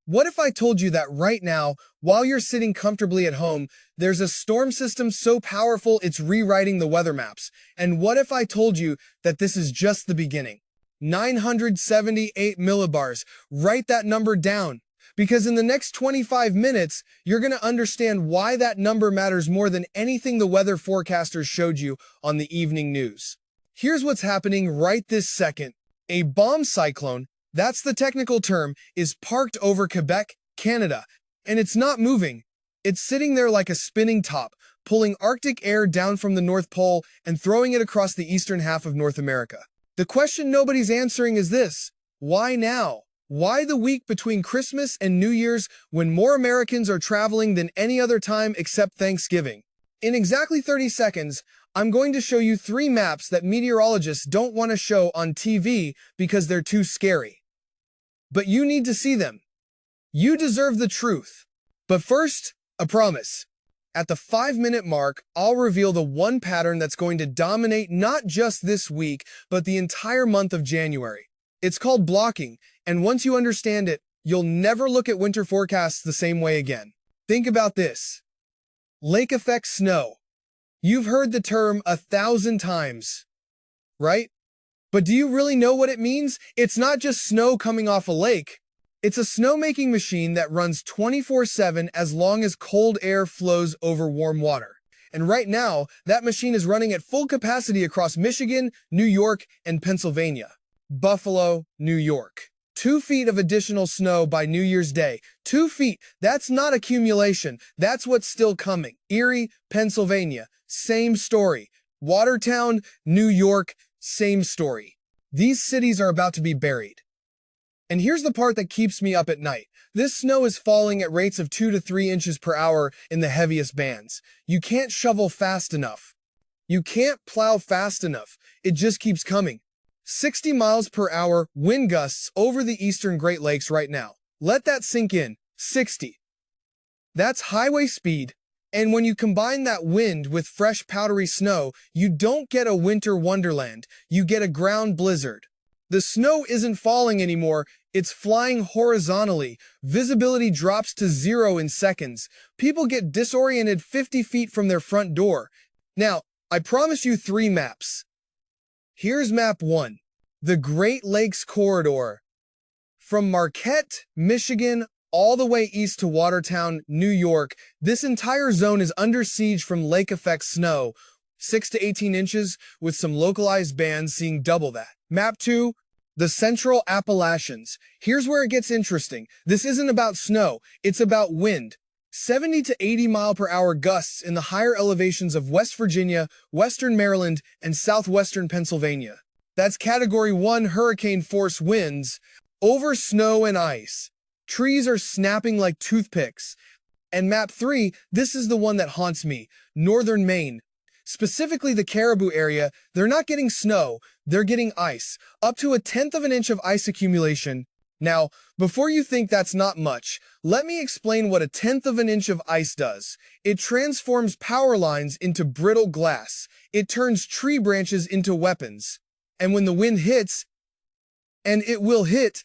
What if I told you that right now, while you're sitting comfortably at home, there's a storm system so powerful it's rewriting the weather maps? And what if I told you that this is just the beginning? 978 millibars. Write that number down. Because in the next 25 minutes, you're going to understand why that number matters more than anything the weather forecasters showed you on the evening news. Here's what's happening right this second. A bomb cyclone, that's the technical term, is parked over Quebec, Canada, and it's not moving. It's sitting there like a spinning top, pulling Arctic air down from the North Pole and throwing it across the eastern half of North America. The question nobody's answering is this: why now? Why the week between Christmas and New Year's when more Americans are traveling than any other time except Thanksgiving? In exactly 30 seconds, I'm going to show you 3 maps that meteorologists don't want to show on TV because they're too scary. But you need to see them. You deserve the truth. But first, a promise. At the 5-minute mark, I'll reveal the one pattern that's going to dominate not just this week, but the entire month of January. It's called blocking, and once you understand it, you'll never look at winter forecasts the same way again. Think about this. Lake effect snow. You've heard the term 1,000 times, right? But do you really know what it means? It's not just snow coming off a lake. It's a snowmaking machine that runs 24/7 as long as cold air flows over warm water. And right now, that machine is running at full capacity across Michigan, New York, and Pennsylvania. Buffalo, New York. 2 feet of additional snow by New Year's Day. 2 feet. That's not accumulation. That's what's still coming. Erie, Pennsylvania. Same story. Watertown, New York. Same story. These cities are about to be buried. And here's the part that keeps me up at night. This snow is falling at rates of 2 to 3 inches per hour in the heaviest bands. You can't shovel fast enough. You can't plow fast enough. It just keeps coming. 60 miles per hour wind gusts over the eastern Great Lakes right now. Let that sink in. 60. That's highway speed. And when you combine that wind with fresh powdery snow, you don't get a winter wonderland. You get a ground blizzard. The snow isn't falling anymore. It's flying horizontally. Visibility drops to 0 in seconds. People get disoriented 50 feet from their front door. Now, I promise you 3 maps. Here's map 1, the Great Lakes Corridor. From Marquette, Michigan, all the way east to Watertown, New York, this entire zone is under siege from lake effect snow, 6 to 18 inches, with some localized bands seeing double that. Map 2, the Central Appalachians. Here's where it gets interesting. This isn't about snow, it's about wind. 70 to 80 mile per hour gusts in the higher elevations of West Virginia, Western Maryland, and southwestern Pennsylvania. That's Category 1 hurricane force winds over snow and ice. Trees are snapping like toothpicks. And map 3, this is the one that haunts me, northern Maine. Specifically the Caribou area, they're not getting snow, they're getting ice, up to 1/10 of an inch of ice accumulation. Now, before you think that's not much, let me explain what 1/10 of an inch of ice does. It transforms power lines into brittle glass. It turns tree branches into weapons. And when the wind hits, and it will hit,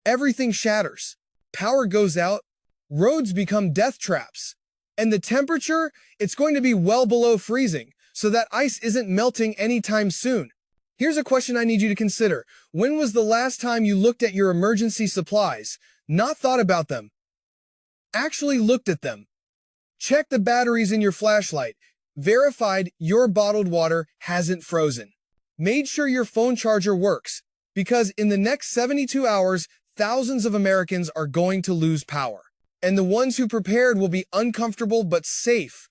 everything shatters. Power goes out, roads become death traps. And the temperature, it's going to be well below freezing, so that ice isn't melting anytime soon. Here's a question I need you to consider. When was the last time you looked at your emergency supplies? Not thought about them. Actually looked at them. Check the batteries in your flashlight. Verified your bottled water hasn't frozen. Made sure your phone charger works, because in the next 72 hours, thousands of Americans are going to lose power. And the ones who prepared will be uncomfortable but safe.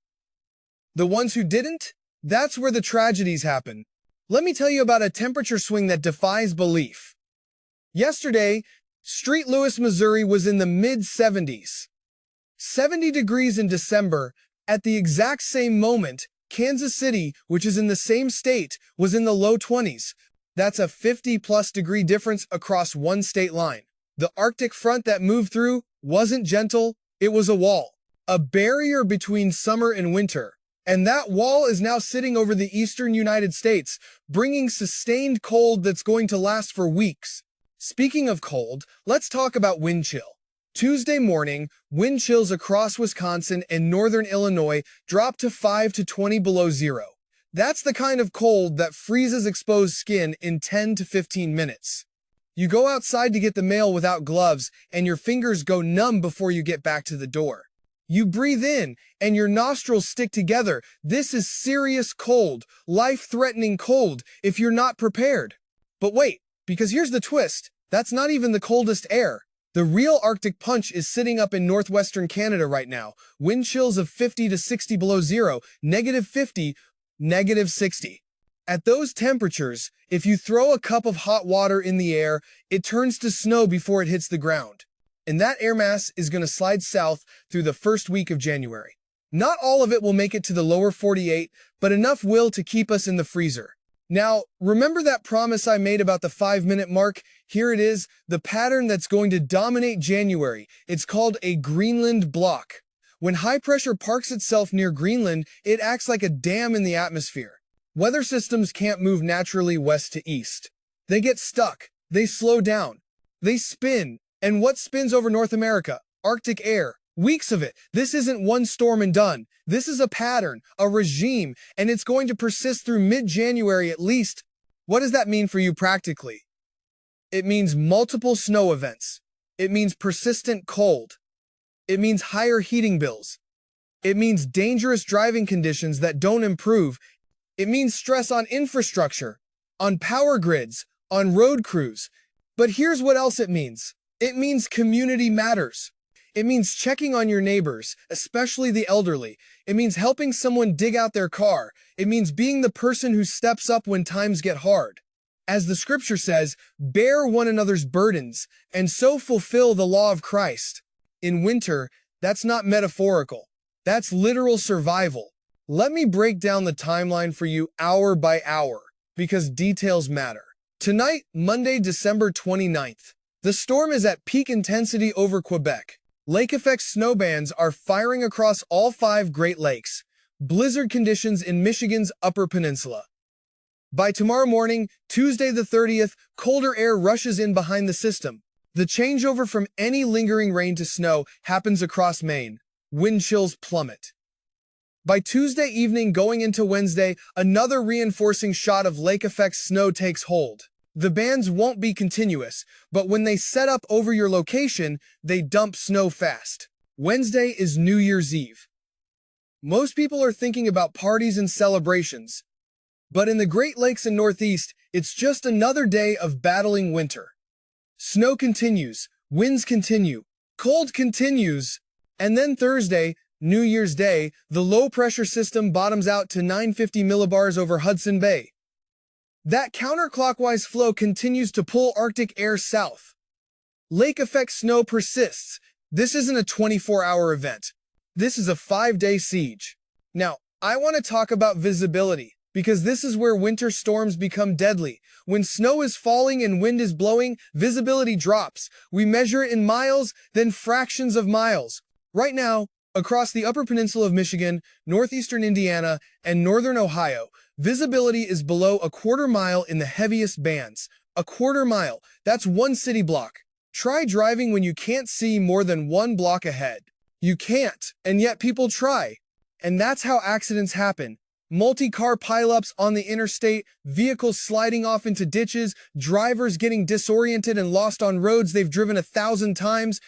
The ones who didn't? That's where the tragedies happen. Let me tell you about a temperature swing that defies belief. Yesterday, St. Louis, Missouri was in the mid-70s. 70 degrees in December. At the exact same moment, Kansas City, which is in the same state, was in the low 20s. That's a 50-plus degree difference across one state line. The Arctic front that moved through wasn't gentle, it was a wall. A barrier between summer and winter. And that wall is now sitting over the eastern United States, bringing sustained cold that's going to last for weeks. Speaking of cold, let's talk about wind chill. Tuesday morning, wind chills across Wisconsin and northern Illinois drop to 5 to 20 below zero. That's the kind of cold that freezes exposed skin in 10 to 15 minutes. You go outside to get the mail without gloves, and your fingers go numb before you get back to the door. You breathe in, and your nostrils stick together. This is serious cold, life-threatening cold, if you're not prepared. But wait, because here's the twist. That's not even the coldest air. The real Arctic punch is sitting up in northwestern Canada right now. Wind chills of 50 to 60 below zero, -50, -60. At those temperatures, if you throw a cup of hot water in the air, it turns to snow before it hits the ground. And that air mass is going to slide south through the first week of January. Not all of it will make it to the lower 48, but enough will to keep us in the freezer. Now, remember that promise I made about the 5-minute mark? Here it is, the pattern that's going to dominate January. It's called a Greenland block. When high pressure parks itself near Greenland, it acts like a dam in the atmosphere. Weather systems can't move naturally west to east. They get stuck, they slow down, they spin. And what spins over North America? Arctic air. Weeks of it. This isn't one storm and done. This is a pattern, a regime, and it's going to persist through mid-January at least. What does that mean for you practically? It means multiple snow events. It means persistent cold. It means higher heating bills. It means dangerous driving conditions that don't improve. It means stress on infrastructure, on power grids, on road crews. But here's what else it means. It means community matters. It means checking on your neighbors, especially the elderly. It means helping someone dig out their car. It means being the person who steps up when times get hard. As the scripture says, bear one another's burdens, and so fulfill the law of Christ. In winter, that's not metaphorical. That's literal survival. Let me break down the timeline for you hour by hour, because details matter. Tonight, Monday, December 29th. The storm is at peak intensity over Quebec. Lake-effect snow bands are firing across all 5 Great Lakes. Blizzard conditions in Michigan's Upper Peninsula. By tomorrow morning, Tuesday the 30th, colder air rushes in behind the system. The changeover from any lingering rain to snow happens across Maine. Wind chills plummet. By Tuesday evening going into Wednesday, another reinforcing shot of lake-effect snow takes hold. The bands won't be continuous, but when they set up over your location, they dump snow fast. Wednesday is New Year's Eve. Most people are thinking about parties and celebrations, but in the Great Lakes and Northeast, it's just another day of battling winter. Snow continues, winds continue, cold continues, and then Thursday, New Year's Day, the low-pressure system bottoms out to 950 millibars over Hudson Bay. That counterclockwise flow continues to pull Arctic air south. Lake-effect snow persists. This isn't a 24-hour event. This is a 5-day siege. Now, I want to talk about visibility, because this is where winter storms become deadly. When snow is falling and wind is blowing, visibility drops. We measure it in miles, then fractions of miles. Right now, across the Upper Peninsula of Michigan, northeastern Indiana, and northern Ohio, visibility is below a quarter mile in the heaviest bands. A quarter mile, that's 1 city block. Try driving when you can't see more than 1 block ahead. You can't, and yet people try. And that's how accidents happen. Multi-car pileups on the interstate, vehicles sliding off into ditches, drivers getting disoriented and lost on roads they've driven 1,000 times.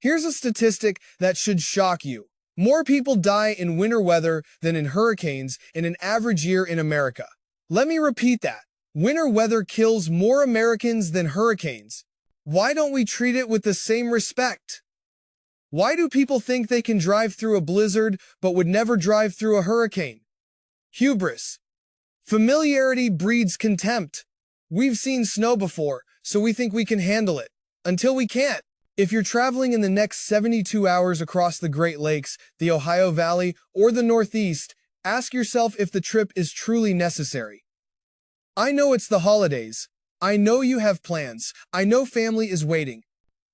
Here's a statistic that should shock you. More people die in winter weather than in hurricanes in an average year in America. Let me repeat that. Winter weather kills more Americans than hurricanes. Why don't we treat it with the same respect? Why do people think they can drive through a blizzard but would never drive through a hurricane? Hubris. Familiarity breeds contempt. We've seen snow before, so we think we can handle it. Until we can't. If you're traveling in the next 72 hours across the Great Lakes, the Ohio Valley, or the Northeast, ask yourself if the trip is truly necessary. I know it's the holidays. I know you have plans. I know family is waiting.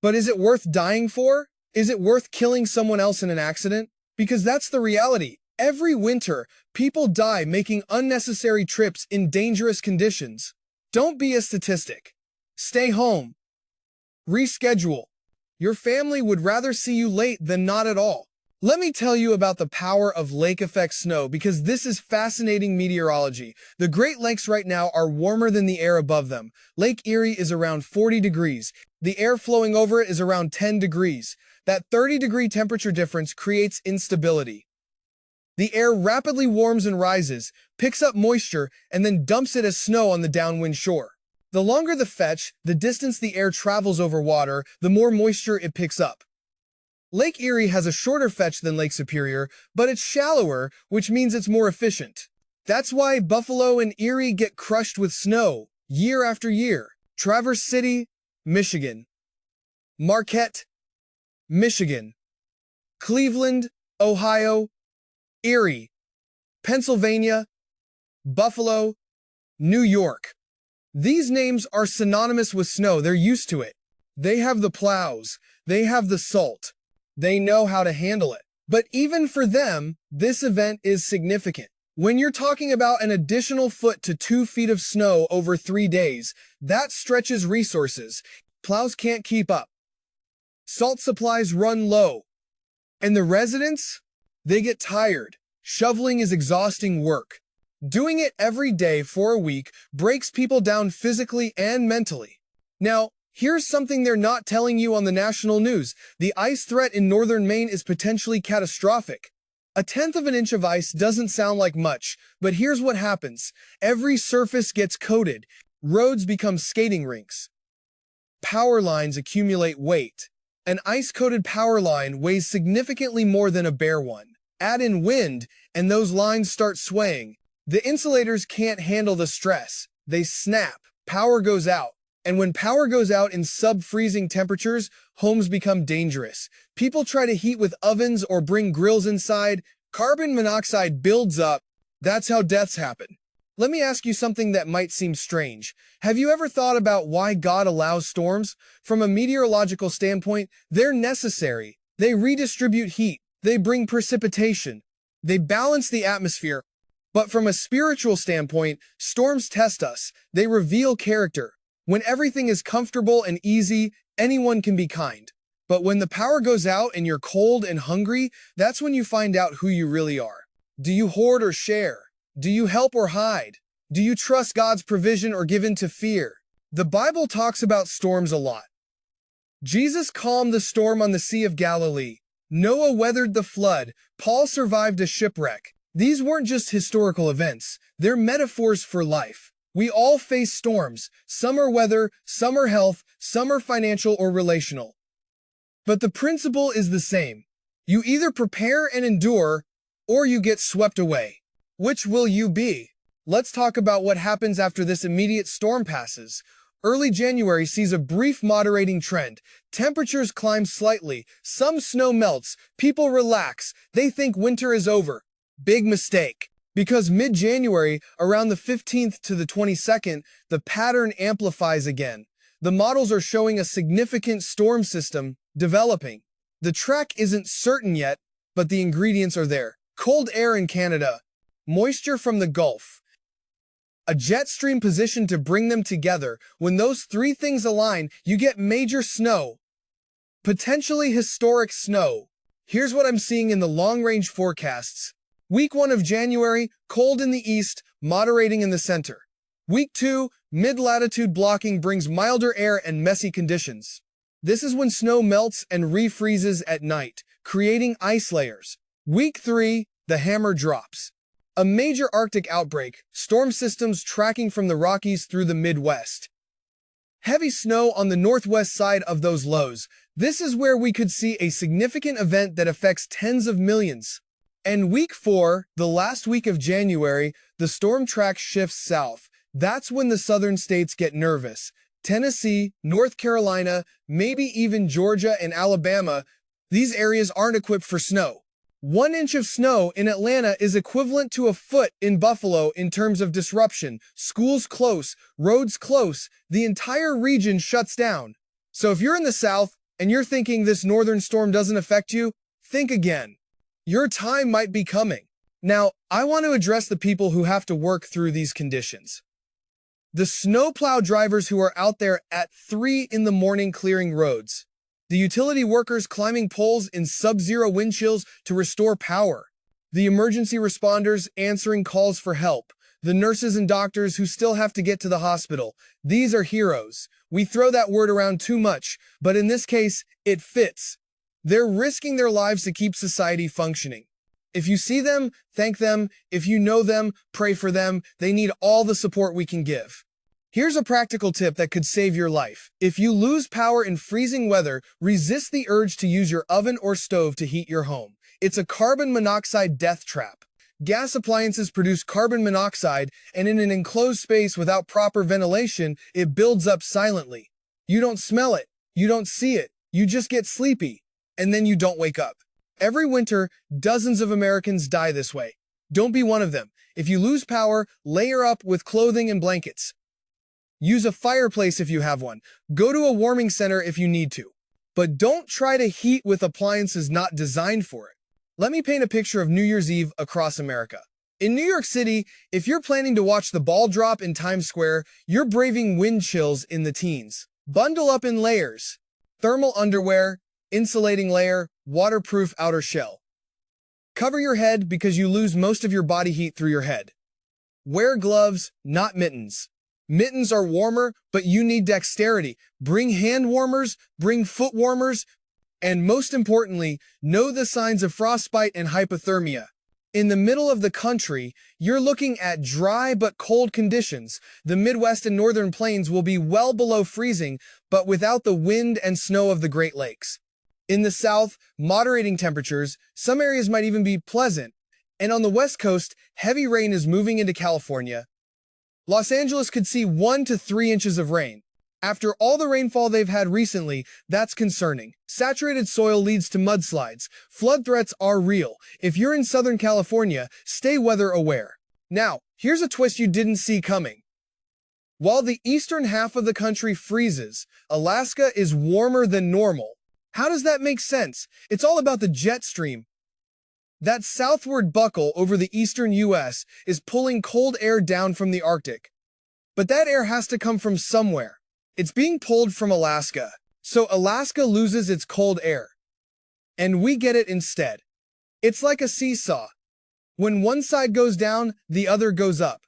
But is it worth dying for? Is it worth killing someone else in an accident? Because that's the reality. Every winter, people die making unnecessary trips in dangerous conditions. Don't be a statistic. Stay home. Reschedule. Your family would rather see you late than not at all. Let me tell you about the power of lake effect snow because this is fascinating meteorology. The Great Lakes right now are warmer than the air above them. Lake Erie is around 40 degrees. The air flowing over it is around 10 degrees. That 30-degree temperature difference creates instability. The air rapidly warms and rises, picks up moisture, and then dumps it as snow on the downwind shore. The longer the fetch, the distance the air travels over water, the more moisture it picks up. Lake Erie has a shorter fetch than Lake Superior, but it's shallower, which means it's more efficient. That's why Buffalo and Erie get crushed with snow year after year. Traverse City, Michigan. Marquette, Michigan. Cleveland, Ohio. Erie, Pennsylvania. Buffalo, New York. These names are synonymous with snow. They're used to it. They have the plows. They have the salt. They know how to handle it. But even for them, this event is significant. When you're talking about an additional foot to 2 feet of snow over 3 days, that stretches resources. Plows can't keep up. Salt supplies run low. And the residents? They get tired. Shoveling is exhausting work. Doing it every day for a week breaks people down physically and mentally. Now, here's something they're not telling you on the national news. The ice threat in northern Maine is potentially catastrophic. 1/10 of an inch of ice doesn't sound like much, but here's what happens. Every surface gets coated. Roads become skating rinks. Power lines accumulate weight. An ice-coated power line weighs significantly more than a bare one. Add in wind, and those lines start swaying. The insulators can't handle the stress. They snap. Power goes out. And when power goes out in sub-freezing temperatures, homes become dangerous. People try to heat with ovens or bring grills inside. Carbon monoxide builds up. That's how deaths happen. Let me ask you something that might seem strange. Have you ever thought about why God allows storms? From a meteorological standpoint, they're necessary. They redistribute heat. They bring precipitation. They balance the atmosphere. But from a spiritual standpoint, storms test us. They reveal character. When everything is comfortable and easy, anyone can be kind. But when the power goes out and you're cold and hungry, that's when you find out who you really are. Do you hoard or share? Do you help or hide? Do you trust God's provision or give in to fear? The Bible talks about storms a lot. Jesus calmed the storm on the Sea of Galilee. Noah weathered the flood. Paul survived a shipwreck. These weren't just historical events. They're metaphors for life. We all face storms. Some are weather, some are health, some are financial or relational. But the principle is the same. You either prepare and endure, or you get swept away. Which will you be? Let's talk about what happens after this immediate storm passes. Early January sees a brief moderating trend. Temperatures climb slightly. Some snow melts. People relax. They think winter is over. Big mistake. Because mid-January, around the 15th to the 22nd, the pattern amplifies again. The models are showing a significant storm system developing. The track isn't certain yet, but the ingredients are there. Cold air in Canada. Moisture from the Gulf. A jet stream positioned to bring them together. When those three things align, you get major snow. Potentially historic snow. Here's what I'm seeing in the long-range forecasts. Week 1 of January, cold in the east, moderating in the center. Week 2, mid-latitude blocking brings milder air and messy conditions. This is when snow melts and refreezes at night, creating ice layers. Week 3, the hammer drops. A major Arctic outbreak, storm systems tracking from the Rockies through the Midwest. Heavy snow on the northwest side of those lows. This is where we could see a significant event that affects tens of millions. And week 4, the last week of January, the storm track shifts south. That's when the southern states get nervous. Tennessee, North Carolina, maybe even Georgia and Alabama, these areas aren't equipped for snow. 1 inch of snow in Atlanta is equivalent to a foot in Buffalo in terms of disruption. Schools close, roads close, the entire region shuts down. So if you're in the South and you're thinking this northern storm doesn't affect you, think again. Your time might be coming. Now, I want to address the people who have to work through these conditions. The snowplow drivers who are out there at 3 in the morning clearing roads. The utility workers climbing poles in sub-zero wind chills to restore power. The emergency responders answering calls for help. The nurses and doctors who still have to get to the hospital. These are heroes. We throw that word around too much, but in this case, it fits. They're risking their lives to keep society functioning. If you see them, thank them. If you know them, pray for them. They need all the support we can give. Here's a practical tip that could save your life. If you lose power in freezing weather, resist the urge to use your oven or stove to heat your home. It's a carbon monoxide death trap. Gas appliances produce carbon monoxide, and in an enclosed space without proper ventilation, it builds up silently. You don't smell it, you don't see it, you just get sleepy, and then you don't wake up. Every winter, dozens of Americans die this way. Don't be one of them. If you lose power, layer up with clothing and blankets. Use a fireplace if you have one. Go to a warming center if you need to. But don't try to heat with appliances not designed for it. Let me paint a picture of New Year's Eve across America. In New York City, if you're planning to watch the ball drop in Times Square, you're braving wind chills in the teens. Bundle up in layers. Thermal underwear, insulating layer, waterproof outer shell. Cover your head because you lose most of your body heat through your head. Wear gloves, not mittens. Mittens are warmer, but you need dexterity. Bring hand warmers, bring foot warmers, and most importantly, know the signs of frostbite and hypothermia. In the middle of the country, you're looking at dry but cold conditions. The Midwest and Northern Plains will be well below freezing, but without the wind and snow of the Great Lakes. In the South, moderating temperatures, some areas might even be pleasant. And on the West Coast, heavy rain is moving into California. Los Angeles could see 1 to 3 inches of rain. After all the rainfall they've had recently, that's concerning. Saturated soil leads to mudslides. Flood threats are real. If you're in Southern California, stay weather aware. Now, here's a twist you didn't see coming. While the eastern half of the country freezes, Alaska is warmer than normal. How does that make sense? It's all about the jet stream. That southward buckle over the eastern U.S. is pulling cold air down from the Arctic. But that air has to come from somewhere. It's being pulled from Alaska. So Alaska loses its cold air. And we get it instead. It's like a seesaw. When one side goes down, the other goes up.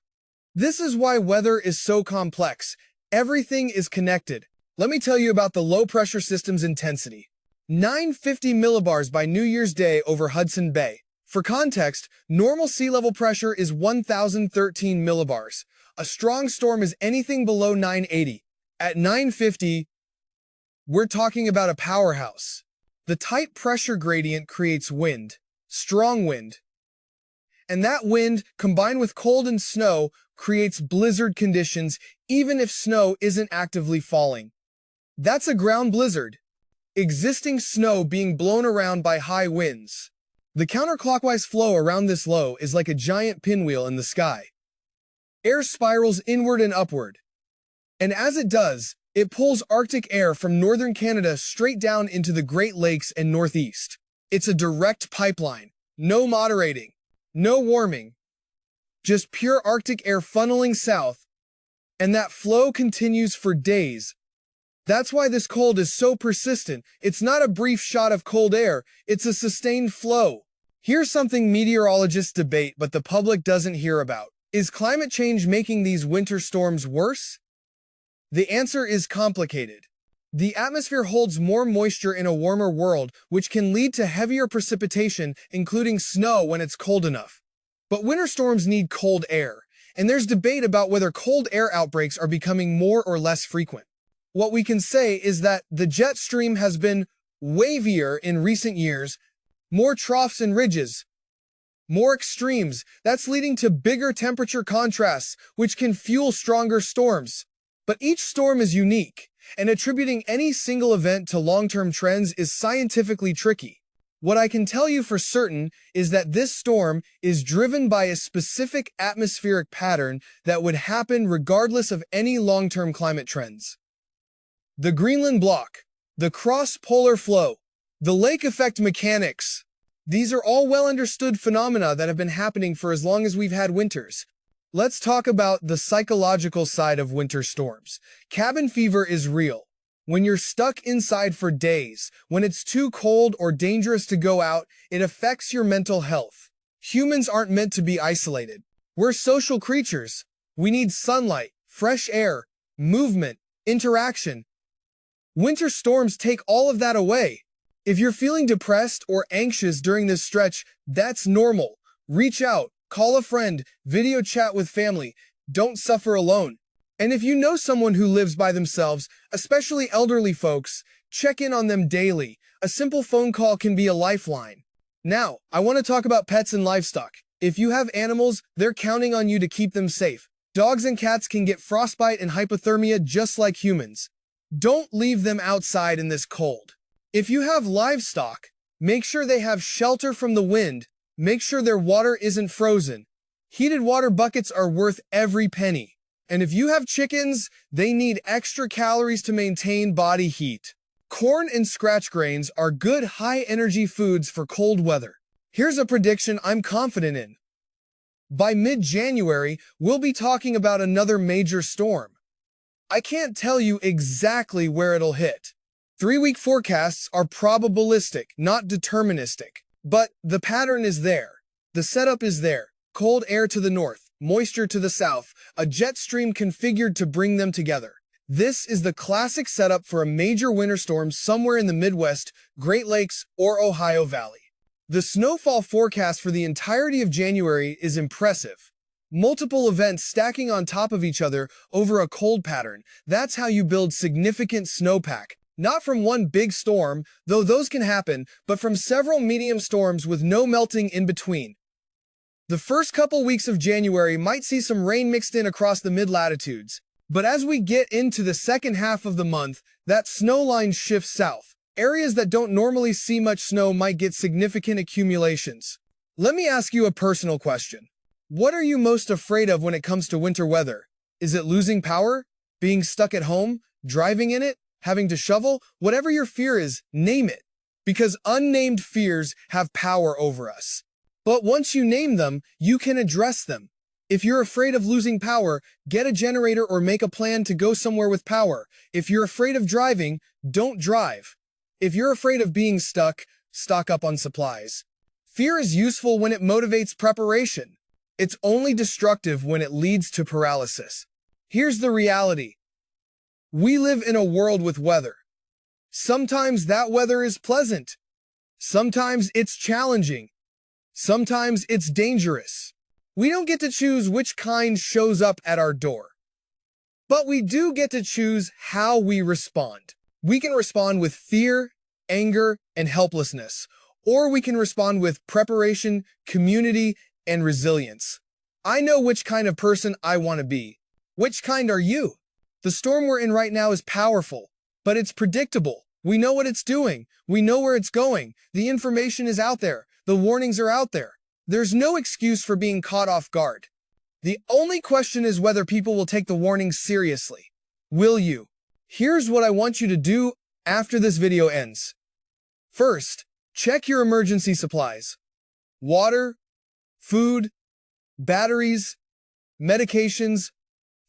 This is why weather is so complex. Everything is connected. Let me tell you about the low-pressure system's intensity. 950 millibars by New Year's Day over Hudson Bay. For context, normal sea level pressure is 1,013 millibars. A strong storm is anything below 980. At 950, we're talking about a powerhouse. The tight pressure gradient creates wind, strong wind. And that wind, combined with cold and snow, creates blizzard conditions even if snow isn't actively falling. That's a ground blizzard. Existing snow being blown around by high winds. The counterclockwise flow around this low is like a giant pinwheel in the sky. Air spirals inward and upward. And as it does, it pulls Arctic air from northern Canada straight down into the Great Lakes and Northeast. It's a direct pipeline. No moderating. No warming. Just pure Arctic air funneling south. And that flow continues for days. That's why this cold is so persistent. It's not a brief shot of cold air. It's a sustained flow. Here's something meteorologists debate but the public doesn't hear about. Is climate change making these winter storms worse? The answer is complicated. The atmosphere holds more moisture in a warmer world, which can lead to heavier precipitation, including snow when it's cold enough. But winter storms need cold air, and there's debate about whether cold air outbreaks are becoming more or less frequent. What we can say is that the jet stream has been wavier in recent years, more troughs and ridges, more extremes. That's leading to bigger temperature contrasts, which can fuel stronger storms. But each storm is unique, and attributing any single event to long-term trends is scientifically tricky. What I can tell you for certain is that this storm is driven by a specific atmospheric pattern that would happen regardless of any long-term climate trends. The Greenland block, the cross-polar flow, the lake effect mechanics. These are all well-understood phenomena that have been happening for as long as we've had winters. Let's talk about the psychological side of winter storms. Cabin fever is real. When you're stuck inside for days, when it's too cold or dangerous to go out, it affects your mental health. Humans aren't meant to be isolated. We're social creatures. We need sunlight, fresh air, movement, interaction. Winter storms take all of that away. If you're feeling depressed or anxious during this stretch, that's normal. Reach out, call a friend, video chat with family. Don't suffer alone. And if you know someone who lives by themselves, especially elderly folks, check in on them daily. A simple phone call can be a lifeline. Now, I want to talk about pets and livestock. If you have animals, they're counting on you to keep them safe. Dogs and cats can get frostbite and hypothermia just like humans. Don't leave them outside in this cold. If you have livestock, make sure they have shelter from the wind. Make sure their water isn't frozen. Heated water buckets are worth every penny. And if you have chickens, they need extra calories to maintain body heat. Corn and scratch grains are good high-energy foods for cold weather. Here's a prediction I'm confident in. By mid-January, we'll be talking about another major storm. I can't tell you exactly where it'll hit. 3-week forecasts are probabilistic, not deterministic. But the pattern is there. The setup is there. Cold air to the north, moisture to the south, a jet stream configured to bring them together. This is the classic setup for a major winter storm somewhere in the Midwest, Great Lakes, or Ohio Valley. The snowfall forecast for the entirety of January is impressive. Multiple events stacking on top of each other over a cold pattern. That's how you build significant snowpack. Not from one big storm, though those can happen, but from several medium storms with no melting in between. The first couple weeks of January might see some rain mixed in across the mid-latitudes, but as we get into the second half of the month, that snow line shifts south. Areas that don't normally see much snow might get significant accumulations. Let me ask you a personal question. What are you most afraid of when it comes to winter weather? Is it losing power? Being stuck at home? Driving in it? Having to shovel? Whatever your fear is, name it. Because unnamed fears have power over us. But once you name them, you can address them. If you're afraid of losing power, get a generator or make a plan to go somewhere with power. If you're afraid of driving, don't drive. If you're afraid of being stuck, stock up on supplies. Fear is useful when it motivates preparation. It's only destructive when it leads to paralysis. Here's the reality. We live in a world with weather. Sometimes that weather is pleasant. Sometimes it's challenging. Sometimes it's dangerous. We don't get to choose which kind shows up at our door. But we do get to choose how we respond. We can respond with fear, anger, and helplessness, or we can respond with preparation, community, and resilience. I know which kind of person I want to be. Which kind are you? The storm we're in right now is powerful, but it's predictable. We know what it's doing. We know where it's going. The information is out there. The warnings are out there. There's no excuse for being caught off guard. The only question is whether people will take the warnings seriously. Will you? Here's what I want you to do after this video ends. First, check your emergency supplies. Water, food, batteries, medications,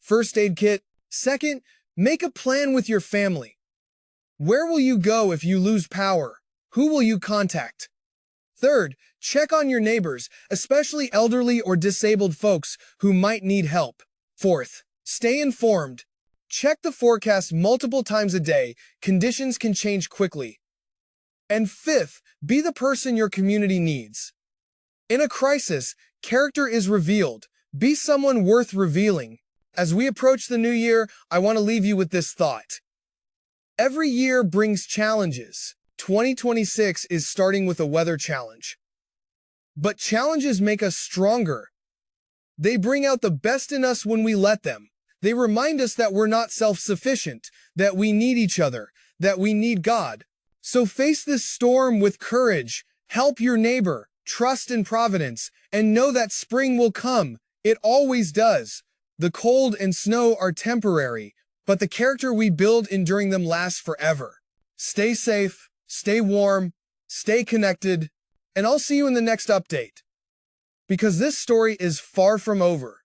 first aid kit. Second, make a plan with your family. Where will you go if you lose power? Who will you contact? Third, check on your neighbors, especially elderly or disabled folks who might need help. Fourth, stay informed. Check the forecast multiple times a day. Conditions can change quickly. And fifth, be the person your community needs. In a crisis, character is revealed. Be someone worth revealing. As we approach the new year, I want to leave you with this thought. Every year brings challenges. 2026 is starting with a weather challenge. But challenges make us stronger. They bring out the best in us when we let them. They remind us that we're not self-sufficient, that we need each other, that we need God. So face this storm with courage, help your neighbor, trust in providence, and know that spring will come. It always does. The cold and snow are temporary, but the character we build enduring them lasts forever. Stay safe, stay warm, stay connected, and I'll see you in the next update. Because this story is far from over.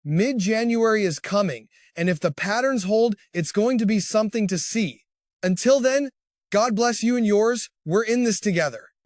Mid-January is coming, and if the patterns hold, it's going to be something to see. Until then, God bless you and yours. We're in this together.